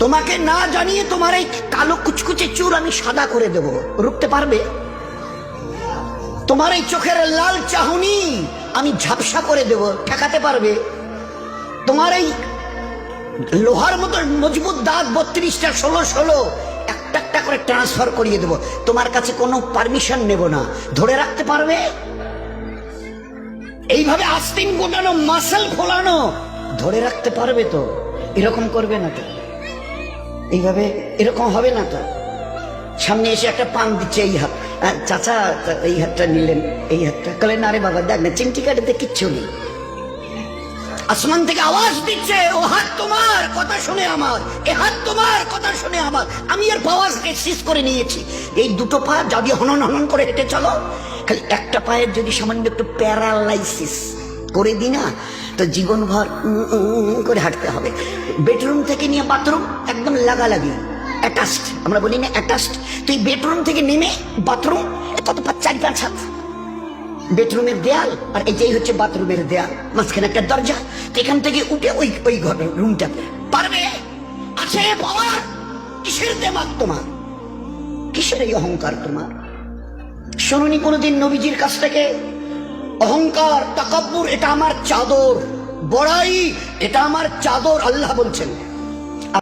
তোমাকে না জানিয়ে তোমার এই কালো কুচকুচে চুল আমি সাদা করে দেব, রুখতে পারবে? তোমার এই চোখের লাল চাহনি আমি ঝাপসা করে দেব, ঠেকাতে পারবে? তোমার এই লোহার মতো মজবুত দাঁত 32টা 16 একটা একটা করে ট্রান্সফার করিয়ে দেব, তোমার কাছে কোনো পারমিশন নেব না, ধরে রাখতে পারবে? এইভাবে আস্তিন গোটানো মাসেল ফোলানো ধরে রাখতে পারবে তো? এরকম করবে না তো? এইভাবে এরকম হবে না তো? সামনে এসে একটা পান দিচ্ছে, এই হাত, চাচা এই হাতটা নিলেন, এই হাতটা কলে না রে বাবা, দেখ না চিমটি কাটাতে কিচ্ছু নেই। আসমান থেকে আওয়াজ দিচ্ছে, ও হাত তোমার কথা শুনে আমার, এ হাত তোমার কথা শুনে আমার, আমি এর পাওয়ারকে সিজ করে নিয়েছি। এই দুটো পা যদি হনন হনন করে হেঁটে চলো, খালি একটা পায়ের যদি সামান্য একটু প্যারালাইসিস করে দিই না, তো জীবনভর করে হাঁটতে হবে। বেডরুম থেকে নিয়ে বাথরুম একদম লাগালাগি, অ্যাটাচড, আমরা বলি না অ্যাটাচড। তুই বেডরুম থেকে নেমে বাথরুম কত 4-5 হাত, বেডরুমের দেয়াল আর এটাই হচ্ছে বাথরুমের দেয়াল, মাঝখানে একটা দরজা, এখান থেকে উঠে ওই ঘর রুমটা পারবে? আছে পাওয়ার? কিসের দেমাগ তোমার? কিসের এই অহংকার তোমার? শুনুনি কোনোদিন নবীজির কাছ থেকে অহংকার, তাকাব্বুর এটা আমার চাদর, বড়াই এটা আমার চাদর, আল্লাহ বলছেন।